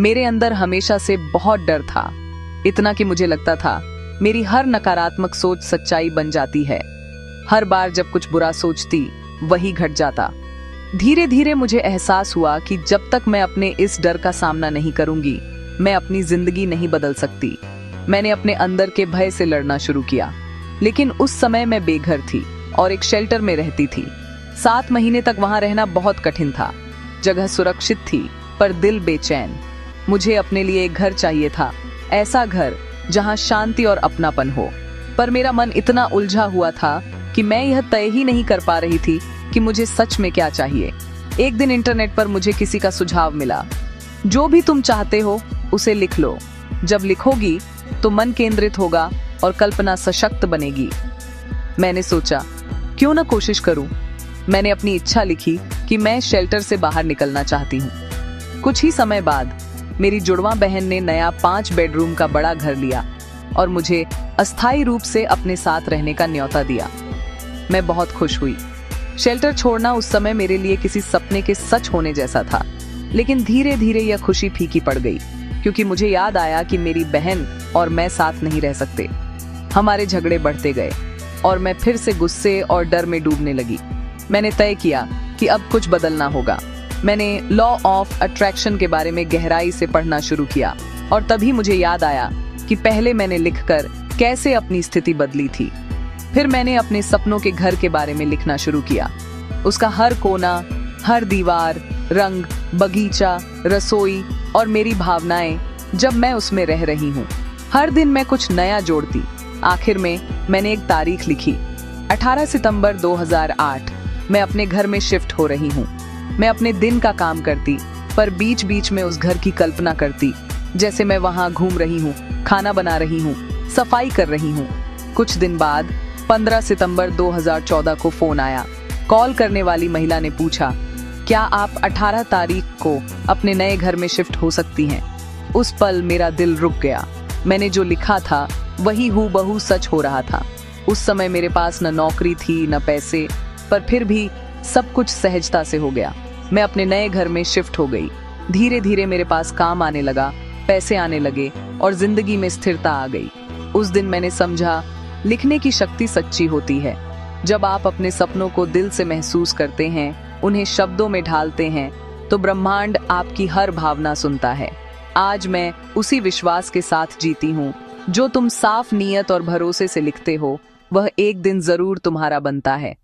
मेरे अंदर हमेशा से बहुत डर था, इतना कि मुझे लगता था मेरी हर नकारात्मक सोच सच्चाई बन जाती है। हर बार जब कुछ बुरा सोचती वही घट जाता। धीरे धीरे मुझे एहसास हुआ कि जब तक मैं अपने इस डर का सामना नहीं करूंगी, मैं अपनी जिंदगी नहीं बदल सकती। मैंने अपने अंदर के भय से लड़ना शुरू किया, लेकिन उस समय मैं बेघर थी और एक शेल्टर में रहती थी। 7 महीने तक वहां रहना बहुत कठिन था। जगह सुरक्षित थी पर दिल बेचैन। मुझे अपने लिए एक घर चाहिए था, ऐसा घर जहां शांति और अपनापन हो। पर मेरा मन इतना उलझा हुआ था कि मैं यह तय ही नहीं कर पा रही थी कि मुझे सच में क्या चाहिए। एक दिन इंटरनेट पर मुझे किसी का सुझाव मिला, जो भी तुम चाहते हो उसे लिख लो। जब लिखोगी तो मन केंद्रित होगा और कल्पना सशक्त बनेगी। मैंने सोचा, क्यों ना कोशिश करूं। मैंने अपनी इच्छा लिखी कि मैं शेल्टर से बाहर निकलना चाहती हूं। कुछ ही समय बाद मेरी जुड़वां बहन ने नया 5 बेडरूम का बड़ा घर लिया और मुझे अस्थायी रूप से अपने साथ रहने का न्योता दिया। मैं बहुत खुश हुई। शेल्टर छोड़ना उस समय मेरे लिए किसी सपने के सच होने जैसा था, लेकिन धीरे धीरे यह खुशी फीकी पड़ गई, क्योंकि मुझे याद आया कि मेरी बहन और मैं साथ नहीं रह सकते। हमारे झगड़े बढ़ते गए और मैं फिर से गुस्से और डर में डूबने लगी। मैंने तय किया कि अब कुछ बदलना होगा। मैंने लॉ ऑफ अट्रैक्शन के बारे में गहराई से पढ़ना शुरू किया और तभी मुझे याद आया कि पहले मैंने लिखकर कैसे अपनी स्थिति बदली थी। फिर मैंने अपने सपनों के घर के बारे में लिखना शुरू किया। उसका हर कोना, हर दीवार, रंग, बगीचा, रसोई और मेरी भावनाएं, जब मैं उसमें रह रही हूँ। हर दिन मैं कुछ नया जोड़ती। आखिर में मैंने एक तारीख लिखी, 18 सितंबर 2008। मैं अपने घर में शिफ्ट हो रही हूँ। मैं अपने दिन का काम करती, पर बीच बीच में उस घर की कल्पना करती, जैसे मैं वहां घूम रही हूँ, खाना बना रही हूँ, सफाई कर रही हूँ। कुछ दिन बाद 15 सितंबर 2014 को फोन आया। कॉल करने वाली महिला ने पूछा, क्या आप 18 तारीख को अपने नए घर में शिफ्ट हो सकती हैं? उस पल मेरा दिल रुक गया। मैंने जो लिखा था वही हूबहू सच हो रहा था। उस समय मेरे पास न नौकरी थी न पैसे, पर फिर भी सब कुछ सहजता से हो गया। मैं अपने नए घर में शिफ्ट हो गई। धीरे धीरे मेरे पास काम आने लगा, पैसे आने लगे और जिंदगी में स्थिरता आ गई। उस दिन मैंने समझा, लिखने की शक्ति सच्ची होती है। जब आप अपने सपनों को दिल से महसूस करते हैं, उन्हें शब्दों में ढालते हैं, तो ब्रह्मांड आपकी हर भावना सुनता है। आज मैं उसी विश्वास के साथ जीती हूँ, जो तुम साफ नीयत और भरोसे से लिखते हो, वह एक दिन जरूर तुम्हारा बनता है।